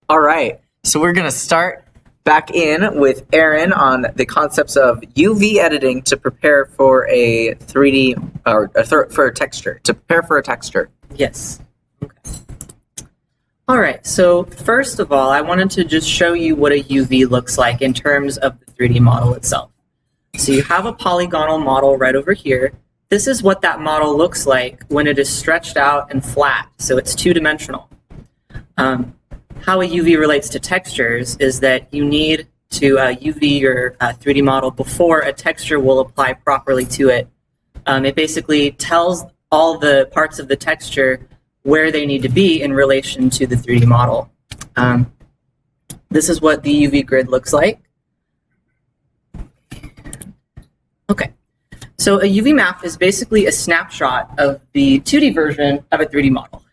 All right, so we're gonna start back in with Aaron on the concepts of UV editing to prepare for a 3D or for a texture. To prepare for a texture. Yes. Okay. All right, so first of all, I wanted to just show you what a UV looks like in terms of the 3D model itself. So you have a polygonal model right over here. This is what that model looks like when it is stretched out and flat, so it's two-dimensional. How a UV relates to textures is that you need to UV your 3D model before a texture will apply properly to it. It basically tells all the parts of the texture where they need to be in relation to the 3D model. This is what the UV grid looks like. Okay, so a UV map is basically a snapshot of the 2D version of a 3D model.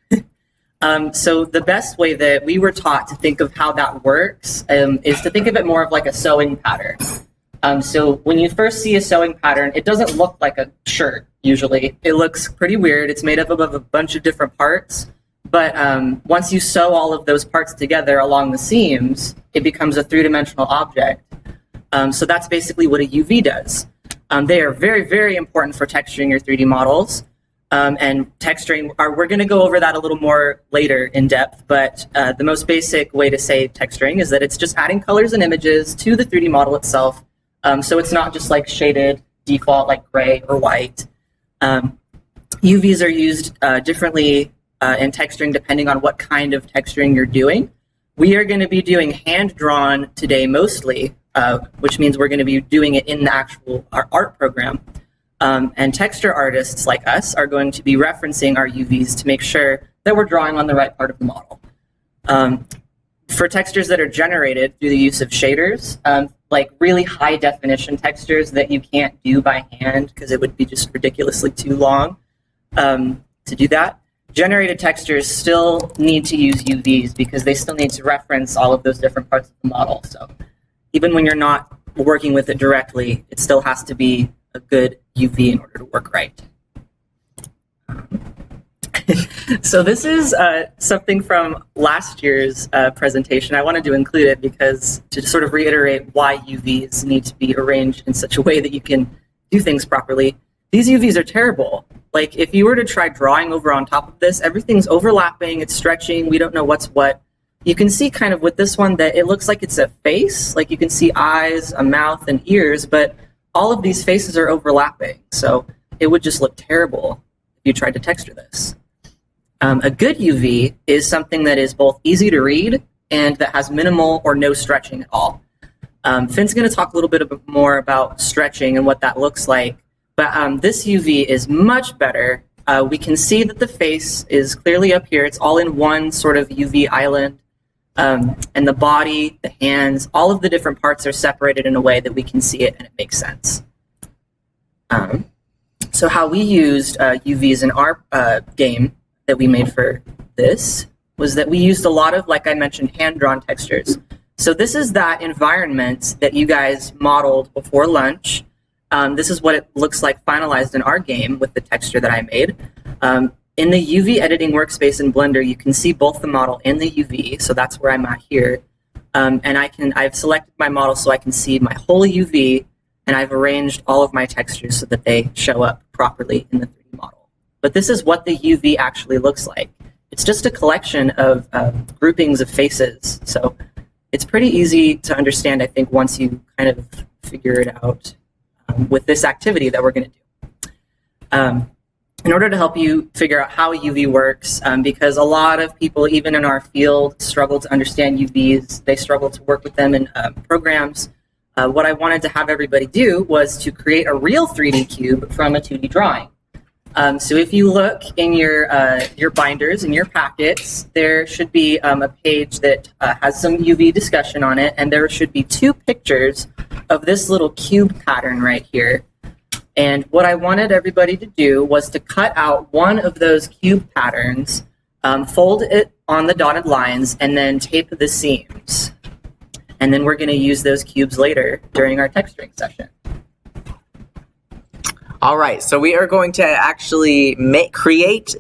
So the best way that we were taught to think of how that works is to think of it more of like a sewing pattern. So when you first see a sewing pattern, it doesn't look like a shirt, usually. It looks pretty weird. It's made up of a bunch of different parts. But once you sew all of those parts together along the seams, it becomes a three-dimensional object. So that's basically what a UV does. They are very, very important for texturing your 3D models. And texturing, we're going to go over that a little more later in depth, but the most basic way to say texturing is that it's just adding colors and images to the 3D model itself. So it's not just like shaded default like gray or white. UVs are used differently in texturing depending on what kind of texturing you're doing. We are going to be doing hand-drawn today mostly, which means we're going to be doing it in the actual art program. And texture artists like us are going to be referencing our UVs to make sure that we're drawing on the right part of the model. For textures that are generated through the use of shaders, like really high definition textures that you can't do by hand because it would be just ridiculously too long to do that, generated textures still need to use UVs because they still need to reference all of those different parts of the model. So even when you're not working with it directly, it still has to be a good UV in order to work right. So this is something from last year's presentation. I wanted to include it because to sort of reiterate why UVs need to be arranged in such a way that you can do things properly. These UVs are terrible. Like if you were to try drawing over on top of this, everything's overlapping, it's stretching, we don't know what's what. You can see kind of with this one that it looks like it's a face, like you can see eyes, a mouth, and ears, but all of these faces are overlapping, so it would just look terrible if you tried to texture this. A good UV is something that is both easy to read and that has minimal or no stretching at all. Finn's going to talk a little bit more about stretching and what that looks like, but this UV is much better. We can see that the face is clearly up here. It's all in one sort of UV island. And the body, the hands, all of the different parts are separated in a way that we can see it and it makes sense. So how we used UVs in our game that we made for this was that we used a lot of, like I mentioned, hand-drawn textures. So this is that environment that you guys modeled before lunch. This is what it looks like finalized in our game with the texture that I made. In the UV editing workspace in Blender, you can see both the model and the UV, so that's where I'm at here. And I've selected my model so I can see my whole UV, and I've arranged all of my textures so that they show up properly in the 3D model. But this is what the UV actually looks like. It's just a collection of groupings of faces, so it's pretty easy to understand, I think, once you kind of figure it out with this activity that we're going to do. In order to help you figure out how UV works, because a lot of people, even in our field, struggle to understand UVs, they struggle to work with them in programs, what I wanted to have everybody do was to create a real 3D cube from a 2D drawing. So if you look in your binders, in your packets, there should be a page that has some UV discussion on it, and there should be 2 pictures of this little cube pattern right here. And what I wanted everybody to do was to cut out one of those cube patterns, fold it on the dotted lines, and then tape the seams. And then we're going to use those cubes later during our texturing session. All right, so we are going to actually create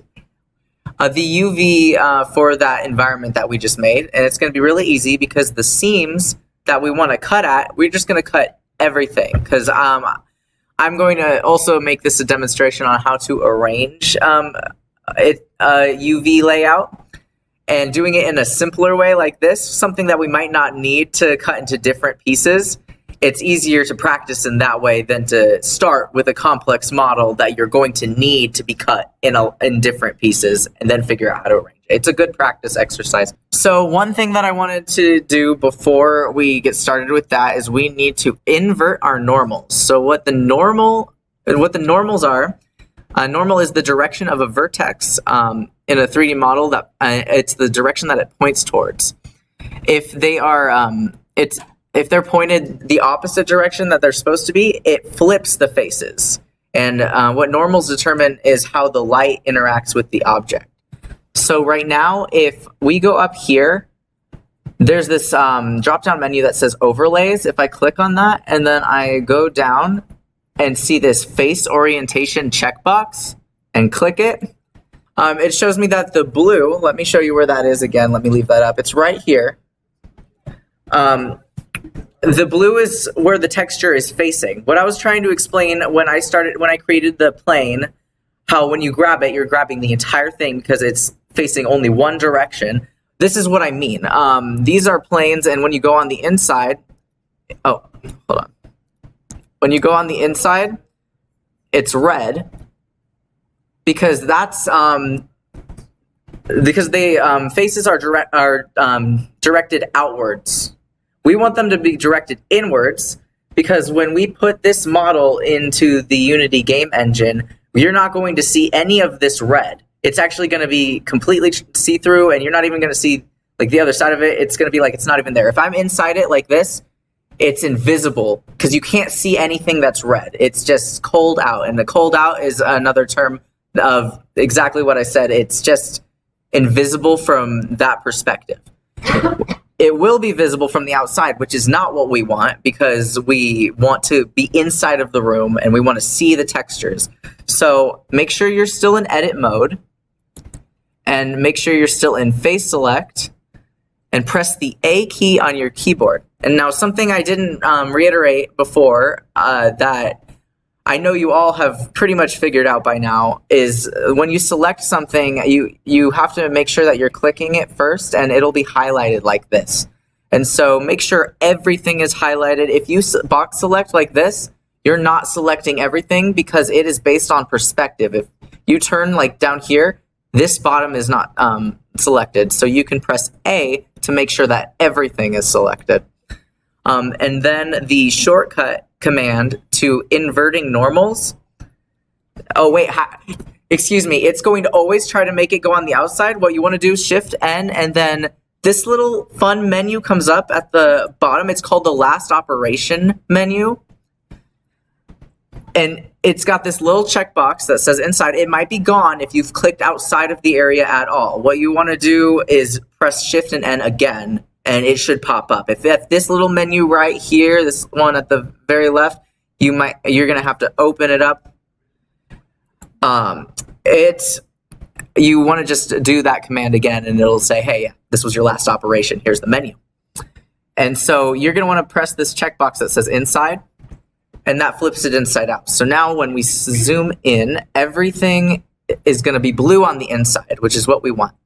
the UV for that environment that we just made. And it's going to be really easy because the seams that we want to cut at, we're just going to cut everything. Because I'm going to also make this a demonstration on how to arrange UV layout. And doing it in a simpler way like this, something that we might not need to cut into different pieces, it's easier to practice in that way than to start with a complex model that you're going to need to be cut in different pieces and then figure out how to arrange it. It's a good practice exercise. So one thing that I wanted to do before we get started with that is we need to invert our normals. So what the normals are, normal is the direction of a vertex in a 3D model that it's the direction that it points towards. If they are, if they're pointed the opposite direction that they're supposed to be, it flips the faces. And what normals determine is how the light interacts with the object. So right now, if we go up here, there's this drop-down menu that says overlays. If I click on that and then I go down and see this face orientation checkbox and click it, it shows me that the blue, let me show you where that is again. Let me leave that up. It's right here. The blue is where the texture is facing. What I was trying to explain when I created the plane, how when you grab it, you're grabbing the entire thing because it's facing only one direction. This is what I mean. These are planes, and when you go on the inside, oh, hold on. When you go on the inside, it's red because that's because the faces are directed outwards. We want them to be directed inwards because when we put this model into the Unity game engine, you're not going to see any of this red. It's actually going to be completely see-through, and you're not even going to see like the other side of it. It's going to be like it's not even there. If I'm inside it like this, it's invisible because you can't see anything that's red. It's just cold out, and the cold out is another term of exactly what I said. It's just invisible from that perspective. It will be visible from the outside, which is not what we want because we want to be inside of the room and we want to see the textures. So make sure you're still in edit mode and make sure you're still in face select and press the A key on your keyboard. And now something I didn't reiterate before that I know you all have pretty much figured out by now is when you select something, you have to make sure that you're clicking it first and it'll be highlighted like this. And so make sure everything is highlighted. If you box select like this, you're not selecting everything because it is based on perspective. If you turn like down here, this bottom is not selected. So you can press A to make sure that everything is selected. And then the shortcut command to inverting normals. Oh, wait. Excuse me. It's going to always try to make it go on the outside. What you want to do is Shift N, and then this little fun menu comes up at the bottom. It's called the last operation menu. And it's got this little checkbox that says inside. It might be gone if you've clicked outside of the area at all. What you want to do is press Shift and N again, and it should pop up. If this little menu right here, this one at the very left, you're gonna have to open it up. You want to just do that command again, and it'll say, "Hey, this was your last operation. Here's the menu." And so you're gonna want to press this checkbox that says inside, and that flips it inside out. So now when we zoom in, everything is gonna be blue on the inside, which is what we want.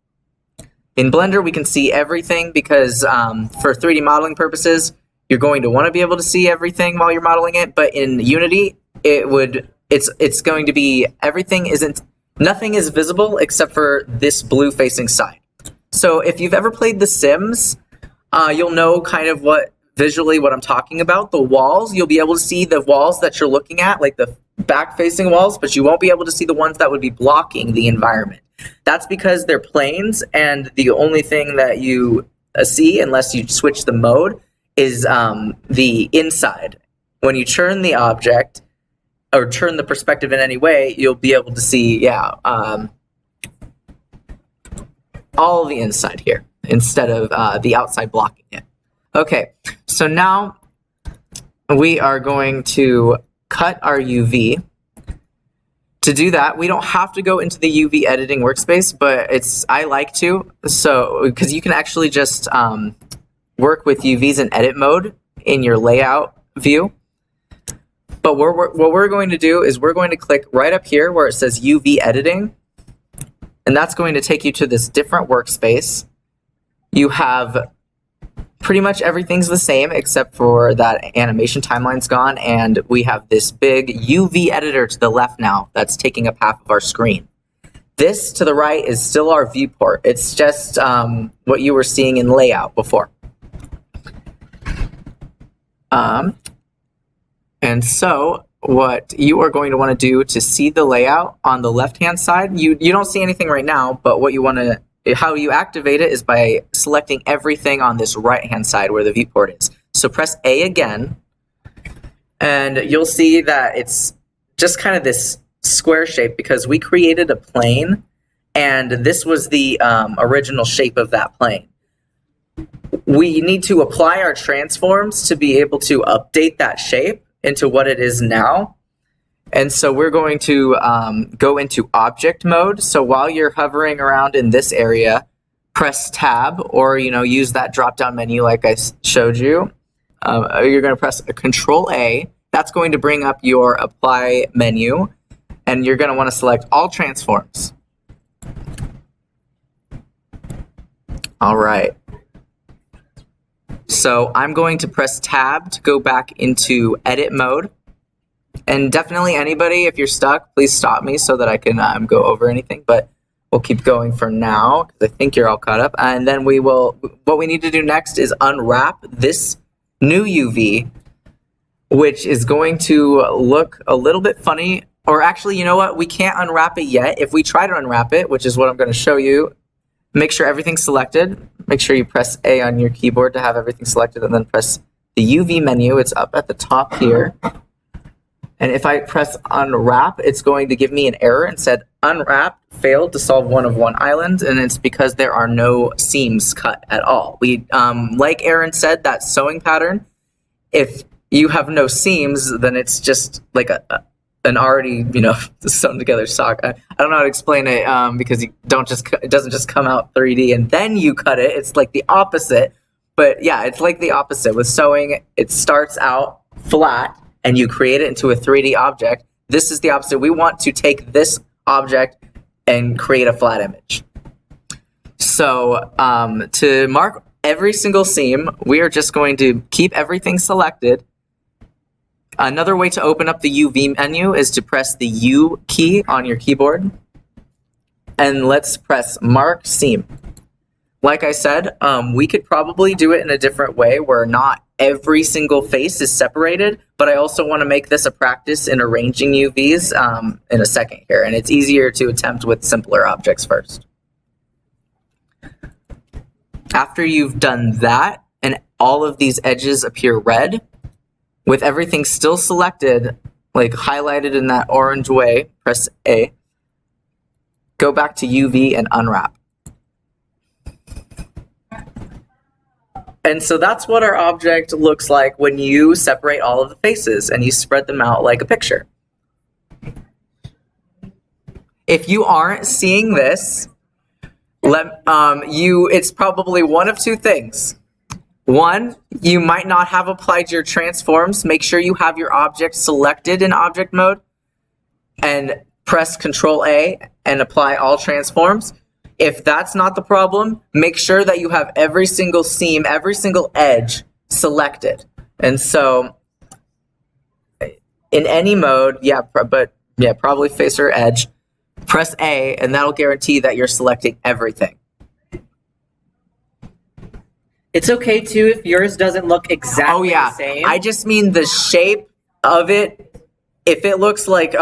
In Blender, we can see everything because for 3D modeling purposes, you're going to want to be able to see everything while you're modeling it. But in Unity, it's going to be nothing is visible except for this blue facing side. So if you've ever played The Sims, you'll know kind of visually what I'm talking about. The walls, you'll be able to see the walls that you're looking at, like the back facing walls, but you won't be able to see the ones that would be blocking the environment. That's because they're planes, and the only thing that you see, unless you switch the mode, is the inside. When you turn the object, or turn the perspective in any way, you'll be able to see, all the inside here, instead of the outside blocking it. Okay, so now we are going to cut our UV. To do that, we don't have to go into the UV editing workspace, but I like to, so because you can actually just work with UVs in edit mode in your layout view. But what we're going to do is we're going to click right up here where it says UV editing, and that's going to take you to this different workspace. You have pretty much everything's the same except for that animation timeline's gone, and we have this big UV editor to the left now that's taking up half of our screen. This to the right is still our viewport. It's just what you were seeing in layout before. And so what you are going to want to do to see the layout on the left-hand side, you don't see anything right now, but what you want to how you activate it is by selecting everything on this right-hand side where the viewport is. So press A again, and you'll see that it's just kind of this square shape because we created a plane, and this was the original shape of that plane. We need to apply our transforms to be able to update that shape into what it is now. And so we're going to go into object mode. So while you're hovering around in this area, press tab or use that drop down menu like I showed you. You're going to press Ctrl A. That's going to bring up your apply menu, and you're going to want to select all transforms. All right. So I'm going to press tab to go back into edit mode. And definitely anybody, if you're stuck, please stop me so that I can go over anything. But we'll keep going for now because I think you're all caught up. And then what we need to do next is unwrap this new UV, which is going to look a little bit funny. Or actually, you know what? We can't unwrap it yet. If we try to unwrap it, which is what I'm going to show you, make sure everything's selected. Make sure you press A on your keyboard to have everything selected, and then press the UV menu. It's up at the top here. And if I press unwrap, it's going to give me an error and said unwrap failed to solve one of one island, and it's because there are no seams cut at all. We, like Aaron said, that sewing pattern, if you have no seams, then it's just like an already, sewn together sock. I don't know how to explain it because it doesn't just come out 3D and then you cut it. It's like the opposite. But yeah, it's like the opposite. With sewing, it starts out flat and you create it into a 3D object. This is the opposite. We want to take this object and create a flat image. So to mark every single seam, we are just going to keep everything selected. Another way to open up the UV menu is to press the U key on your keyboard. And let's press Mark Seam. Like I said, we could probably do it in a different way where not every single face is separated, but I also want to make this a practice in arranging UVs in a second here. And it's easier to attempt with simpler objects first. After you've done that, and all of these edges appear red, with everything still selected, like highlighted in that orange way, press A. Go back to UV and unwrap. And so that's what our object looks like when you separate all of the faces and you spread them out like a picture. If you aren't seeing this, it's probably one of two things. One, you might not have applied your transforms. Make sure you have your object selected in object mode and press Ctrl A and apply all transforms. If that's not the problem, make sure that you have every single seam, every single edge selected. And so in any mode, probably face or edge, press A and that'll guarantee that you're selecting everything. It's okay too if yours doesn't look exactly the same. I just mean the shape of it. If it looks like,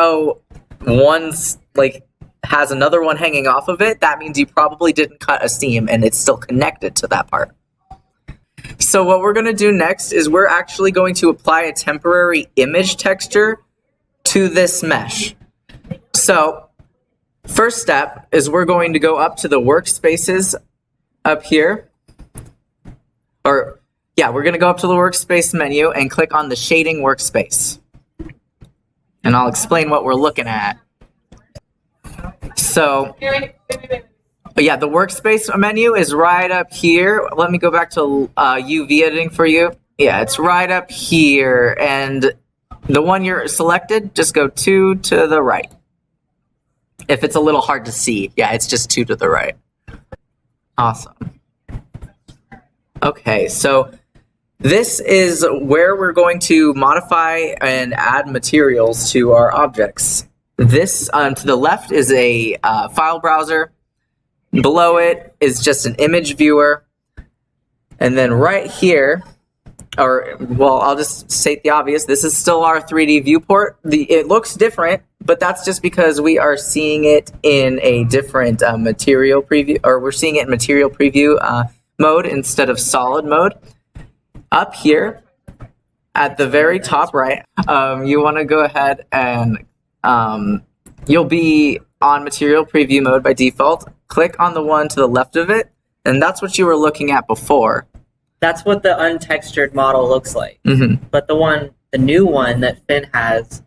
one's like has another one hanging off of it, that means you probably didn't cut a seam and it's still connected to that part. So what we're going to do next is we're actually going to apply a temporary image texture to this mesh. So first step is we're going to go up to the workspaces up here. We're going to go up to the workspace menu and click on the shading workspace. And I'll explain what we're looking at. So, yeah, the workspace menu is right up here. Let me go back to UV editing for you. Yeah, it's right up here. And the one you're selected, just go 2 to the right. If it's a little hard to see, yeah, it's just 2 to the right. Awesome. Okay, so this is where we're going to modify and add materials to our objects. This to the left is a file browser. Below it is just an image viewer. And then right here, I'll just state the obvious, this is still our 3D viewport. It looks different, but that's just because we are seeing it in a different material preview, or we're seeing it in material preview mode instead of solid mode. Up here at the very top right, you want to go ahead and you'll be on material preview mode by default. Click on the one to the left of it, and that's what you were looking at before. That's what the untextured model looks like. Mm-hmm. But the new one that Finn has,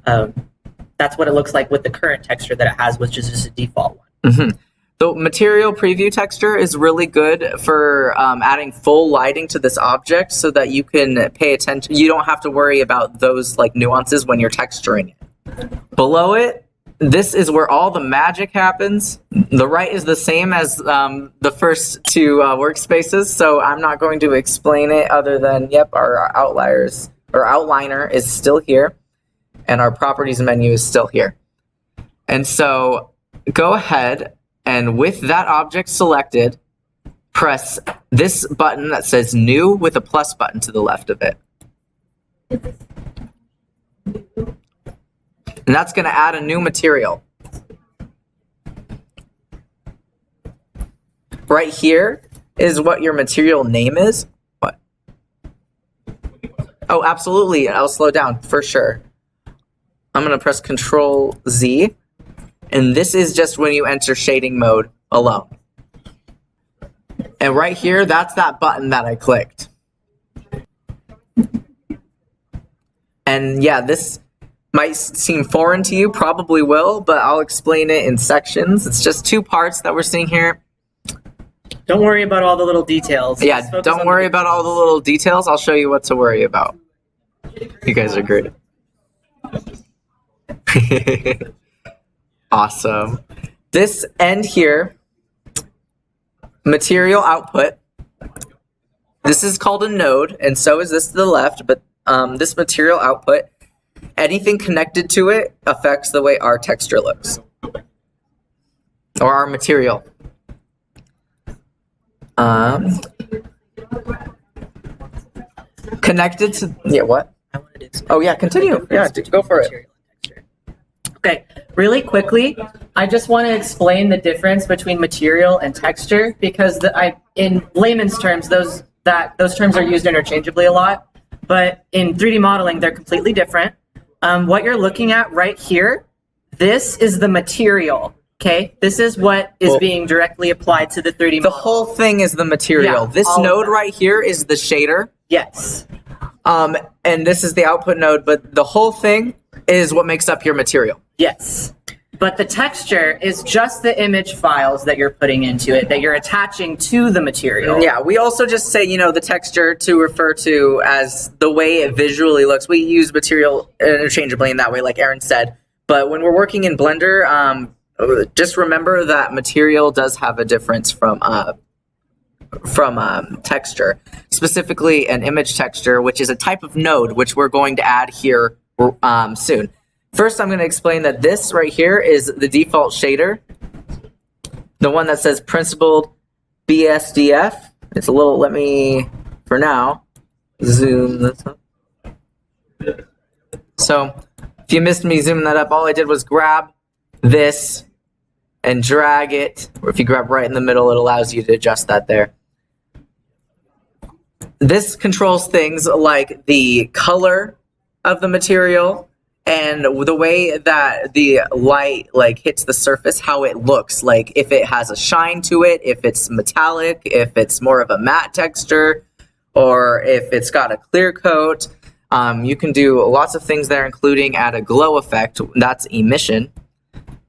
that's what it looks like with the current texture that it has, which is just a default one. Mm-hmm. The material preview texture is really good for adding full lighting to this object so that you can pay attention. You don't have to worry about those like nuances when you're texturing it. Below it, this is where all the magic happens. The right is the same as the first two workspaces, so I'm not going to explain it other than, yep, our outliner is still here, and our properties menu is still here. And so go ahead and with that object selected, press this button that says new with a plus button to the left of it. And that's going to add a new material. Right here is what your material name is. What? Oh, absolutely. I'll slow down for sure. I'm going to press Ctrl Z. And this is just when you enter shading mode alone. And right here, that's that button that I clicked. And yeah, this might seem foreign to you, probably will, but I'll explain it in sections. It's just 2 parts that we're seeing here. Don't worry about all the little details. Yeah, don't worry about all the little details. I'll show you what to worry about. You guys are great. Awesome. This end here, material output, this is called a node, and so is this to the left, but this material output, anything connected to it affects the way our texture looks, or our material. Connected to, yeah, what? Oh yeah, continue. Yeah, go for it. Okay, really quickly, I just want to explain the difference between material and texture because in layman's terms, those terms are used interchangeably a lot, but in 3D modeling, they're completely different. What you're looking at right here, this is the material. Okay, this is what is being directly applied to the 3D model. The whole thing is the material. Yeah, this node right here is the shader. Yes. And this is the output node, but the whole thing is what makes up your material. Yes. But the texture is just the image files that you're putting into it, that you're attaching to the material. Yeah, we also just say, the texture to refer to as the way it visually looks. We use material interchangeably in that way, like Aaron said. But when we're working in Blender, just remember that material does have a difference from texture, specifically an image texture, which is a type of node, which we're going to add here soon. First, I'm going to explain that this right here is the default shader, the one that says principled BSDF. It's a little, let me, for now, zoom this up. So, if you missed me zooming that up, all I did was grab this and drag it, or if you grab right in the middle, it allows you to adjust that there. This controls things like the color of the material and the way that the light hits the surface, how it looks, like if it has a shine to it, if it's metallic, if it's more of a matte texture, or if it's got a clear coat. You can do lots of things there, including add a glow effect. That's emission.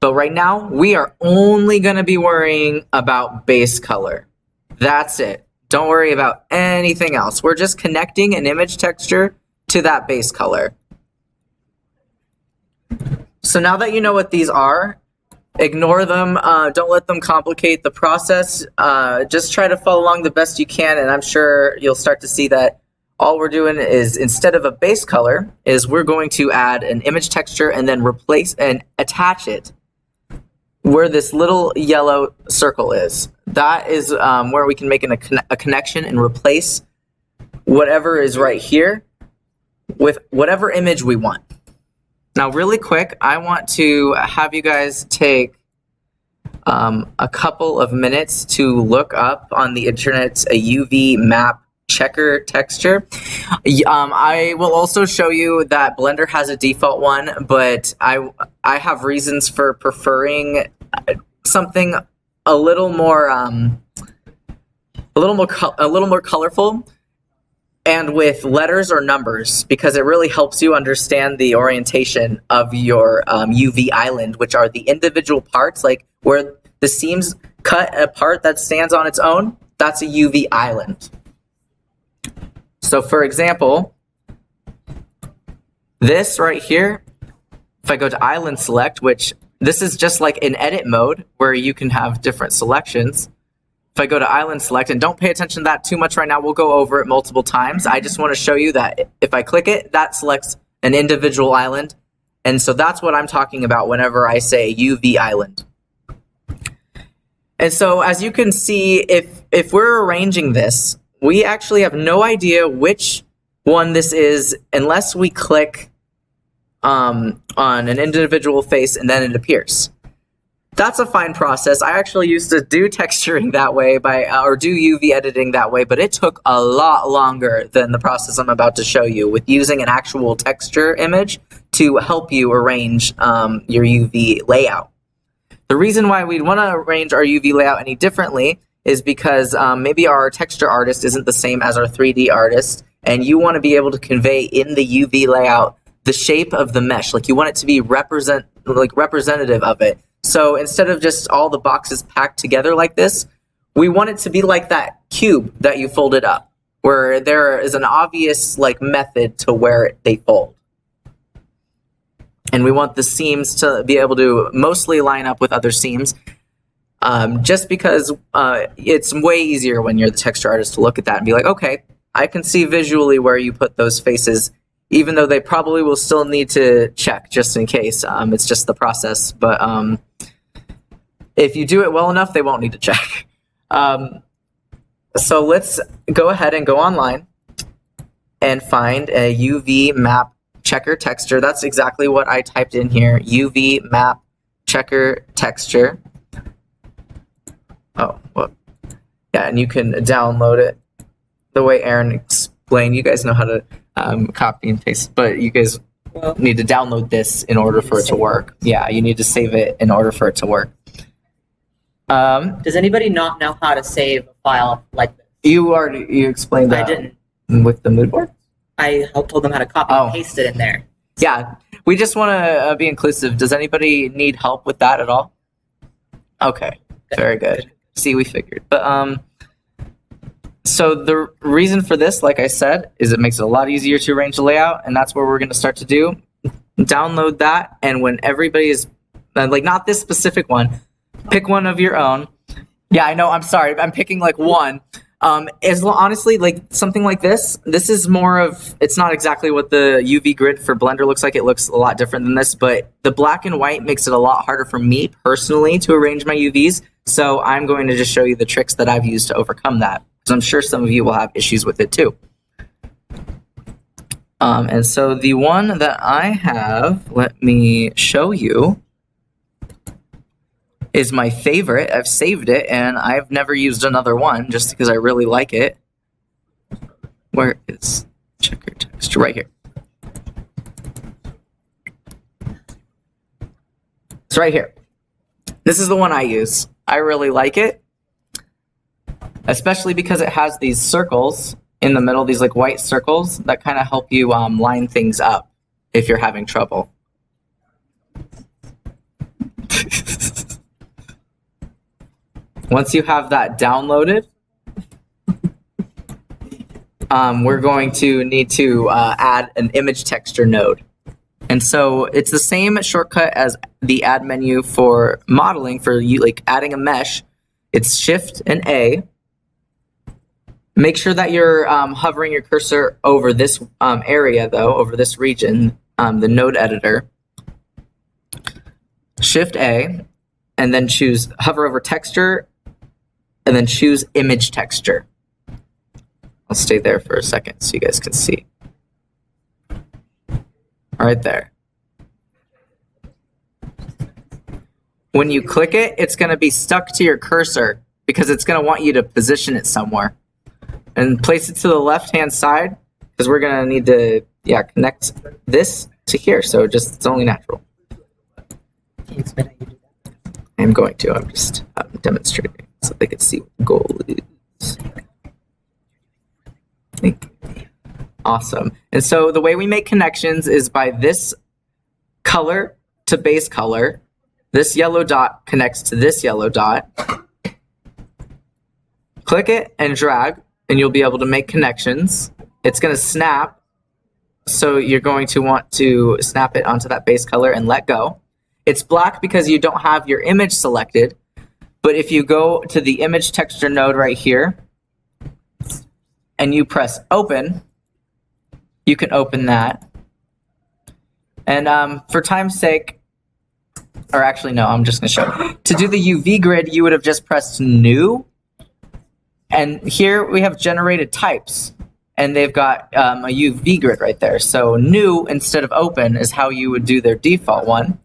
But right now, we are only going to be worrying about base color. That's it. Don't worry about anything else. We're just connecting an image texture to that base color. So now that you know what these are, ignore them. Don't let them complicate the process. Just try to follow along the best you can, and I'm sure you'll start to see that all we're doing is, instead of a base color, is we're going to add an image texture and then replace and attach it where this little yellow circle is. That is where we can make a connection and replace whatever is right here with whatever image we want. Now, really quick, I want to have you guys take a couple of minutes to look up on the internet a UV map checker texture. I will also show you that Blender has a default one, but I have reasons for preferring something a little more colorful and with letters or numbers, because it really helps you understand the orientation of your UV island, which are the individual parts, like where the seams cut a part that stands on its own. That's a UV island. So for example, this right here, if I go to island select, which this is just like in edit mode where you can have different selections. If I go to island select, and don't pay attention to that too much right now, we'll go over it multiple times. I just want to show you that if I click it, that selects an individual island. And so that's what I'm talking about whenever I say UV island. And so as you can see, if we're arranging this, we actually have no idea which one this is unless we click on an individual face and then it appears. That's a fine process. I actually used to do texturing that way or do UV editing that way, but it took a lot longer than the process I'm about to show you with using an actual texture image to help you arrange your UV layout. The reason why we'd want to arrange our UV layout any differently is because maybe our texture artist isn't the same as our 3D artist, and you want to be able to convey in the UV layout the shape of the mesh. Like you want it to be representative of it. So instead of just all the boxes packed together like this, we want it to be like that cube that you folded up, where there is an obvious method to where they fold. And we want the seams to be able to mostly line up with other seams, just because it's way easier when you're the texture artist to look at that and be like, okay, I can see visually where you put those faces, even though they probably will still need to check just in case. It's just the process. But if you do it well enough, they won't need to check. So let's go ahead and go online and find a UV map checker texture. That's exactly what I typed in here, UV map checker texture. Oh, well, yeah, and you can download it the way Aaron explained. You guys know how to copy and paste, but you guys need to download this in order for it to work. Yeah, you need to save it in order for it to work. Does anybody not know how to save a file like this? You explained that. I didn't. With the mood board? I told them how to copy and paste it in there. Yeah, we just want to be inclusive. Does anybody need help with that at all? Okay, very good. See, we figured. But so the reason for this, like I said, is it makes it a lot easier to arrange the layout, and that's what we're going to start to do. Download that, and when everybody is, not this specific one, pick one of your own. Yeah, I know, I'm sorry, I'm picking one. Honestly, something like this is more of, it's not exactly what the UV grid for Blender looks like. It looks a lot different than this, but the black and white makes it a lot harder for me personally to arrange my UVs. So I'm going to just show you the tricks that I've used to overcome that, because I'm sure some of you will have issues with it too. And so the one that I have, let me show you, is my favorite. I've saved it, and I've never used another one just because I really like it. Where is checker texture? Right here. It's right here. This is the one I use. I really like it, especially because it has these circles in the middle, these white circles that kind of help you line things up if you're having trouble. Once you have that downloaded, we're going to need to add an image texture node. And so it's the same shortcut as the add menu for modeling, for you like adding a mesh. It's Shift and A. Make sure that you're hovering your cursor over this area though, over this region, the node editor. Shift A, and then hover over texture, and then choose image texture. I'll stay there for a second so you guys can see. Right there. When you click it, it's going to be stuck to your cursor because it's going to want you to position it somewhere. And place it to the left-hand side because we're going to need to connect this to here. So it's only natural. I'm going to. I'm just demonstrating so they can see what the goal is. Awesome. And so the way we make connections is by this color to base color. This yellow dot connects to this yellow dot. Click it and drag, and you'll be able to make connections. It's going to snap, so you're going to want to snap it onto that base color and let go. It's black because you don't have your image selected, but if you go to the image texture node right here, and you press open, you can open that. And for time's sake, or actually no, I'm just going to show. To do the UV grid, you would have just pressed new. And here we have generated types. And they've got a UV grid right there. So new instead of open is how you would do their default one.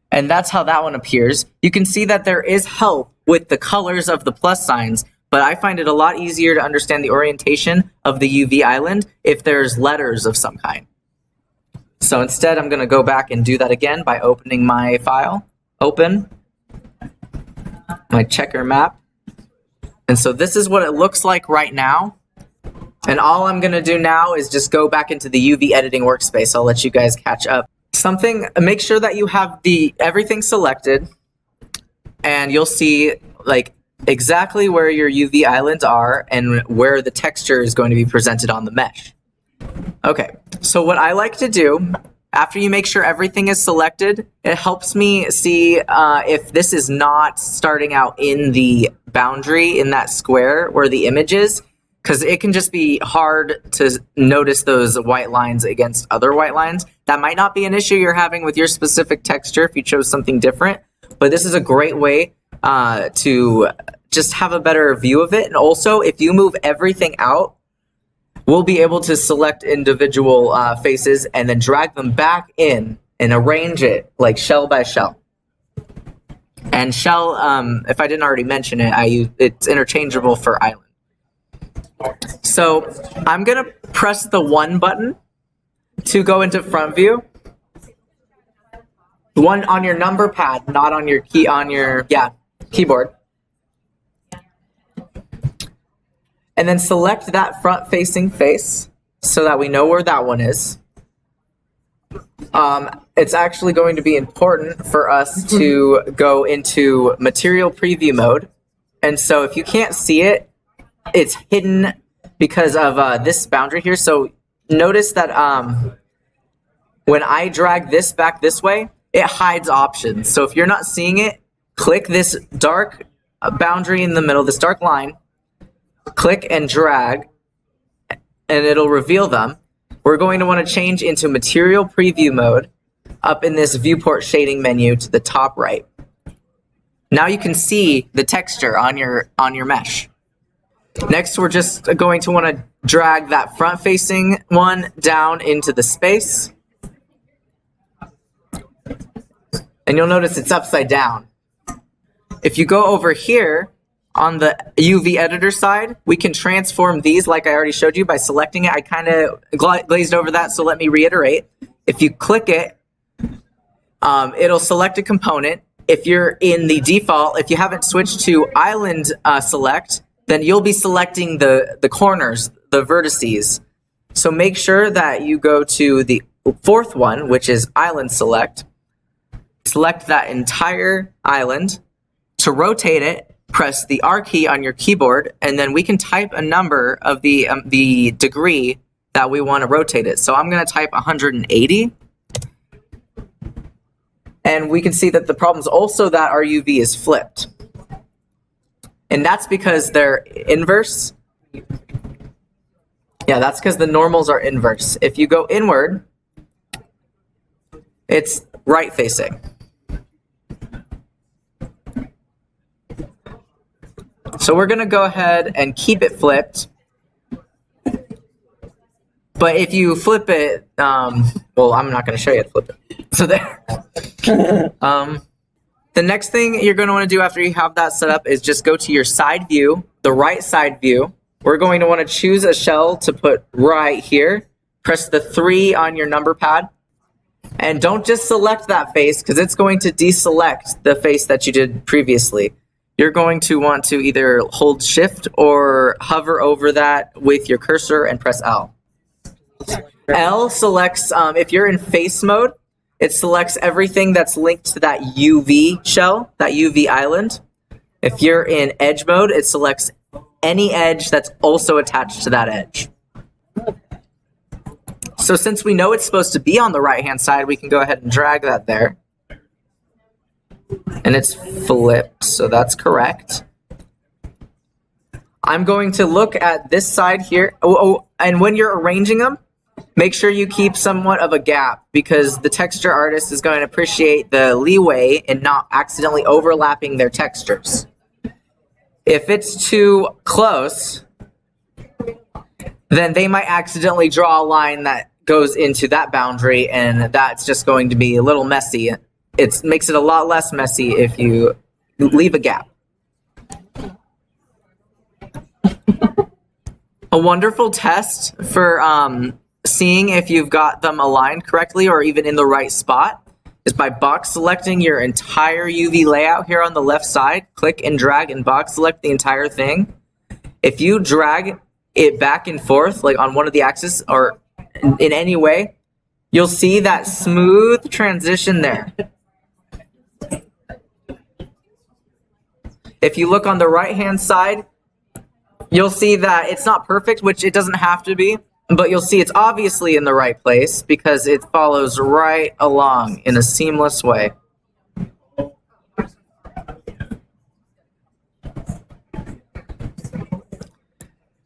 And that's how that one appears. You can see that there is help with the colors of the plus signs, but I find it a lot easier to understand the orientation of the UV island if there's letters of some kind. So instead, I'm going to go back and do that again by opening my file. Open my checker map. And so this is what it looks like right now. And all I'm going to do now is just go back into the UV editing workspace. I'll let you guys catch up. Make sure that you have everything selected, and you'll see like exactly where your UV islands are and where the texture is going to be presented on the mesh. Okay, so what I like to do, after you make sure everything is selected, it helps me see if this is not starting out in the boundary in that square where the image is, because it can just be hard to notice those white lines against other white lines. That might not be an issue you're having with your specific texture if you chose something different, but this is a great way to just have a better view of it. And also, if you move everything out, we'll be able to select individual faces and then drag them back in and arrange it like shell by shell. And shell, if I didn't already mention it, it's interchangeable for island. So I'm going to press the 1 button to go into front view. 1 on your number pad, not on your keyboard. And then select that front-facing face so that we know where that one is. It's actually going to be important for us to go into material preview mode. And so if you can't see it, it's hidden because of this boundary here. So notice that when I drag this back this way, it hides options. So if you're not seeing it, click this dark boundary in the middle, this dark line, click and drag, and it'll reveal them. We're going to want to change into material preview mode up in this viewport shading menu to the top right. Now you can see the texture on your mesh. Next, we're just going to want to drag that front-facing one down into the space. And you'll notice it's upside down. If you go over here on the UV editor side, we can transform these like I already showed you by selecting it. I kind of glazed over that, so let me reiterate. If you click it, it'll select a component. If you're in the default, if you haven't switched to island select, then you'll be selecting the corners, the vertices. So make sure that you go to the 4th one, which is island select. Select that entire island. To rotate it, press the R key on your keyboard, and then we can type a number of the degree that we want to rotate it. So I'm going to type 180. And we can see that the problem is also that our UV is flipped. And that's because they're inverse. Yeah, that's because the normals are inverse. If you go inward, it's right facing. So we're going to go ahead and keep it flipped. But if you flip it, well, I'm not going to show you how to flip it. So there. The next thing you're going to want to do after you have that set up is just go to your side view, the right side view. We're going to want to choose a shell to put right here. Press the 3 on your number pad. And don't just select that face because it's going to deselect the face that you did previously. You're going to want to either hold shift or hover over that with your cursor and press L. L selects, if you're in face mode, it selects everything that's linked to that UV shell, that UV island. If you're in edge mode, it selects any edge that's also attached to that edge. So since we know it's supposed to be on the right-hand side, we can go ahead and drag that there. And it's flipped, so that's correct. I'm going to look at this side here. And when you're arranging them, make sure you keep somewhat of a gap because the texture artist is going to appreciate the leeway in not accidentally overlapping their textures. If it's too close, then they might accidentally draw a line that goes into that boundary, and that's just going to be a little messy. It makes it a lot less messy if you leave a gap. A wonderful test for seeing if you've got them aligned correctly or even in the right spot is by box selecting your entire UV layout here on the left side. Click and drag and box select the entire thing. If you drag it back and forth, like on one of the axes or in any way, you'll see that smooth transition there. If you look on the right-hand side, you'll see that it's not perfect, which it doesn't have to be, but you'll see it's obviously in the right place because it follows right along in a seamless way.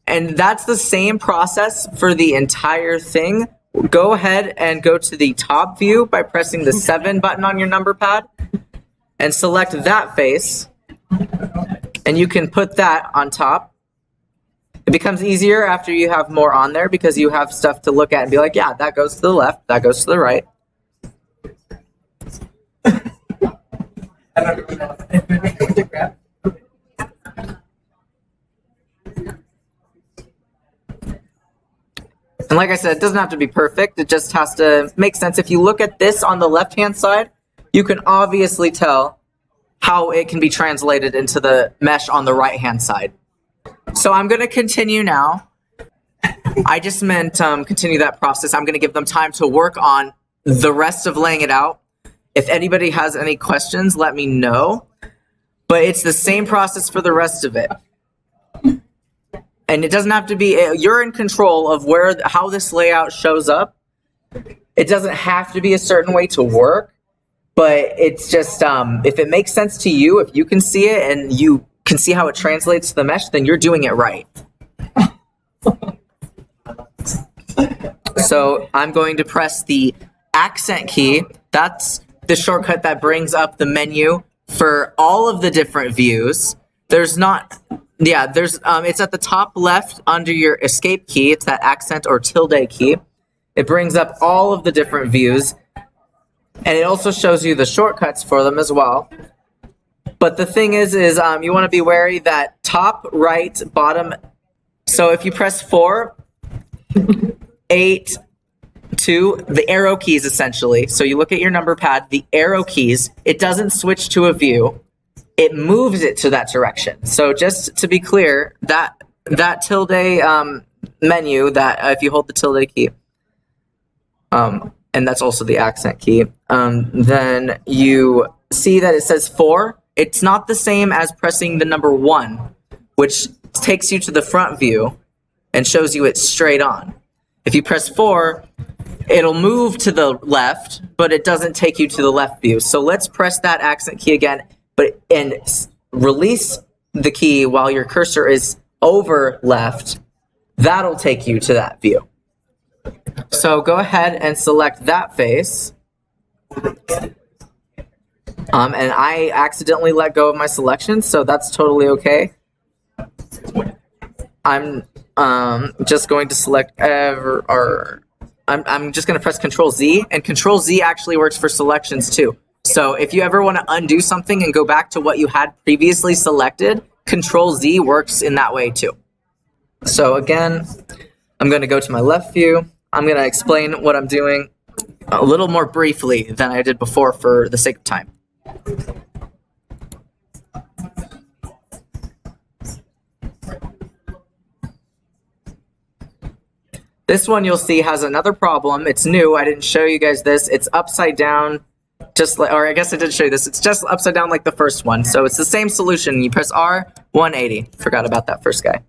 And that's the same process for the entire thing. Go ahead and go to the top view by pressing the 7 button on your number pad and select that face. And you can put that on top. It becomes easier after you have more on there because you have stuff to look at and be like, yeah, that goes to the left, that goes to the right. And like I said, it doesn't have to be perfect. It just has to make sense. If you look at this on the left-hand side, you can obviously tell how it can be translated into the mesh on the right-hand side. So I'm going to continue now. I just meant continue that process. I'm going to give them time to work on the rest of laying it out. If anybody has any questions, let me know. But it's the same process for the rest of it. And it doesn't have to be, you're in control of how this layout shows up. It doesn't have to be a certain way to work, but it's just, if it makes sense to you, if you can see it and you can see how it translates to the mesh, then you're doing it right. So I'm going to press the accent key. That's the shortcut that brings up the menu for all of the different views. It's at the top left under your escape key. It's that accent or tilde key. It brings up all of the different views. And it also shows you the shortcuts for them as well. But the thing is you want to be wary that top, right, bottom. So if you press 4, 8, 2, the arrow keys essentially. So you look at your number pad, the arrow keys, it doesn't switch to a view. It moves it to that direction. So just to be clear, that tilde menu, that if you hold the tilde key, and that's also the accent key, then you see that it says 4. it's not the same as pressing the number 1, which takes you to the front view and shows you it's straight on. If you press 4, it'll move to the left, but it doesn't take you to the left view. So let's press that accent key again, and release the key while your cursor is over left. That'll take you to that view. So go ahead and select that face. And I accidentally let go of my selection, so that's totally okay. I'm just going to select I'm just going to press Ctrl Z, and Ctrl Z actually works for selections too. So if you ever want to undo something and go back to what you had previously selected, Ctrl Z works in that way too. So again, I'm going to go to my left view. I'm going to explain what I'm doing a little more briefly than I did before for the sake of time. This one you'll see has another problem. It's new. I didn't show you guys this. It's upside down, just like, or I guess I did show you this. It's just upside down like the first one. So it's the same solution. You press R, 180. Forgot about that first guy.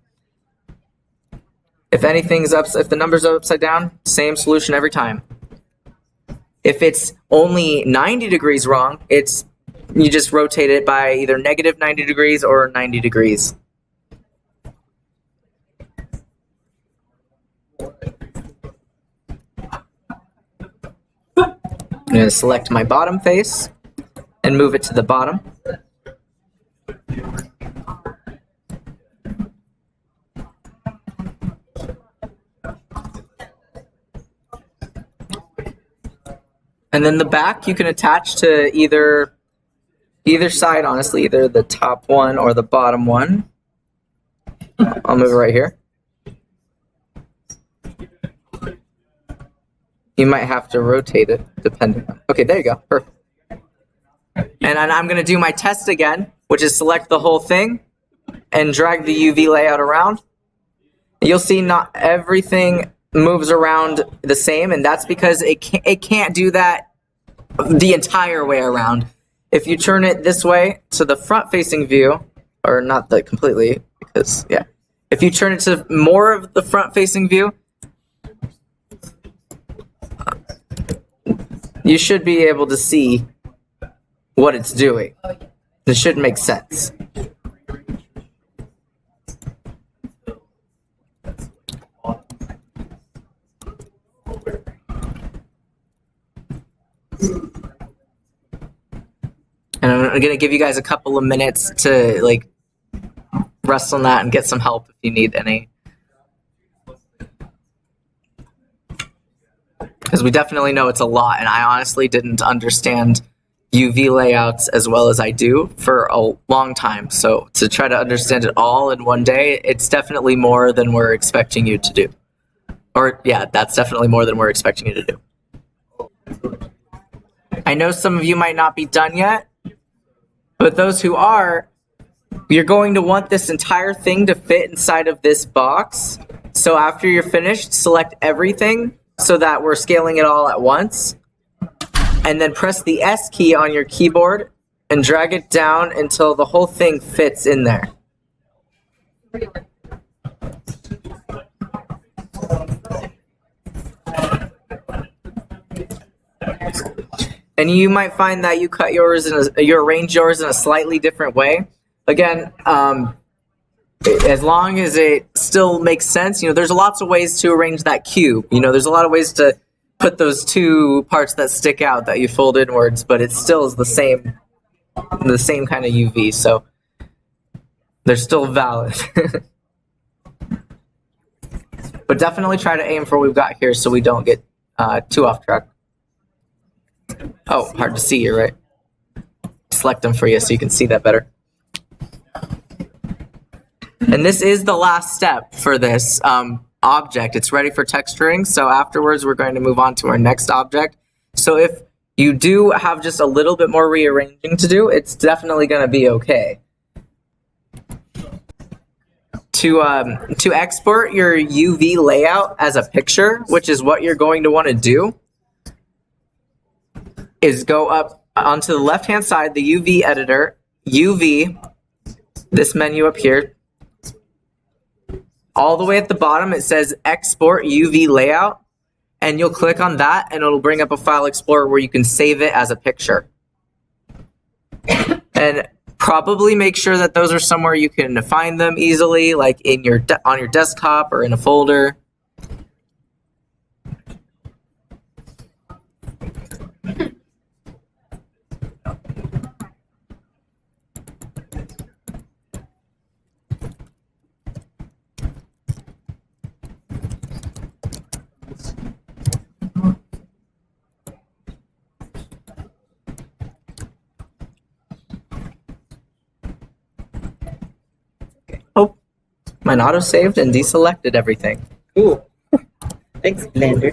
If if the numbers are upside down, same solution every time. If it's only 90 degrees wrong, you just rotate it by either negative 90 degrees or 90 degrees. I'm going to select my bottom face and move it to the bottom. And then the back you can attach to either side, honestly, either the top one or the bottom one. I'll move it right here. You might have to rotate it, depending on... Okay, there you go. Perfect. And I'm going to do my test again, which is select the whole thing and drag the UV layout around. You'll see not everything moves around the same, and that's because it can't do that the entire way around. If you turn it this way to the front-facing view, or not the completely, because, yeah. If you turn it to more of the front-facing view, you should be able to see what it's doing. This should make sense. And I'm going to give you guys a couple of minutes to rest on that and get some help if you need any. Because we definitely know it's a lot, and I honestly didn't understand UV layouts as well as I do for a long time. So to try to understand it all in one day, it's definitely more than we're expecting you to do. Or yeah, that's definitely more than we're expecting you to do. I know some of you might not be done yet, but those who are, you're going to want this entire thing to fit inside of this box. So after you're finished, select everything so that we're scaling it all at once. And then press the S key on your keyboard and drag it down until the whole thing fits in there. And you might find that you cut yours you arrange yours in a slightly different way. Again, as long as it still makes sense, there's lots of ways to arrange that cube. There's a lot of ways to put those two parts that stick out that you fold inwards, but it still is the same kind of UV, so they're still valid. But definitely try to aim for what we've got here so we don't get too off track. Oh, hard to see you, right? Select them for you so you can see that better. And this is the last step for this object. It's ready for texturing, so afterwards we're going to move on to our next object. So if you do have just a little bit more rearranging to do, it's definitely going to be okay. To export your UV layout as a picture, which is what you're going to want to do, is go up onto the left-hand side, the UV editor, UV, this menu up here, all the way at the bottom it says Export UV Layout, and you'll click on that and it'll bring up a file explorer where you can save it as a picture. And probably make sure that those are somewhere you can find them easily, like in your on your desktop or in a folder. Oh, mine auto-saved and deselected everything. Cool. Thanks, Blender.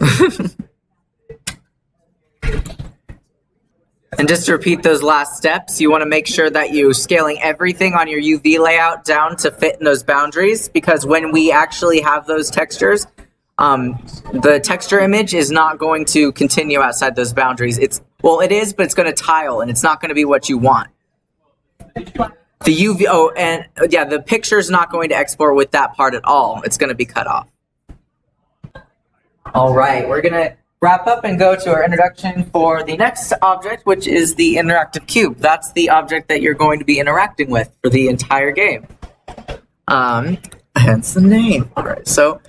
And just to repeat those last steps, you want to make sure that you're scaling everything on your UV layout down to fit in those boundaries, because when we actually have those textures, the texture image is not going to continue outside those boundaries. Well, it is, but it's going to tile, and it's not going to be what you want. The UV, and yeah, the picture's not going to export with that part at all. It's going to be cut off. All right, we're going to wrap up and go to our introduction for the next object, which is the interactive cube. That's the object that you're going to be interacting with for the entire game. Hence the name. All right, so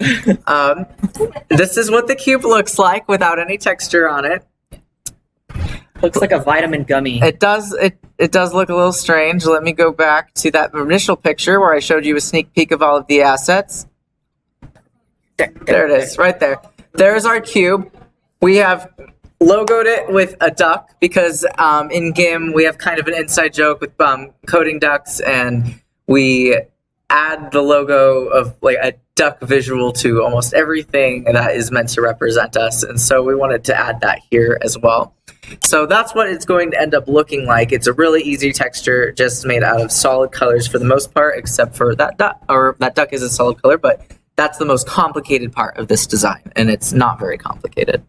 this is what the cube looks like without any texture on it. Looks like a vitamin gummy. It does. It does look a little strange. Let me go back to that initial picture where I showed you a sneak peek of all of the assets. There it is, right there. There's our cube. We have logoed it with a duck because in GIM we have kind of an inside joke with coding ducks, and we add the logo of like a duck visual to almost everything that is meant to represent us, and so we wanted to add that here as well. So that's what it's going to end up looking like. It's a really easy texture, just made out of solid colors for the most part, except for that duck, or that duck is a solid color, but that's the most complicated part of this design, and it's not very complicated.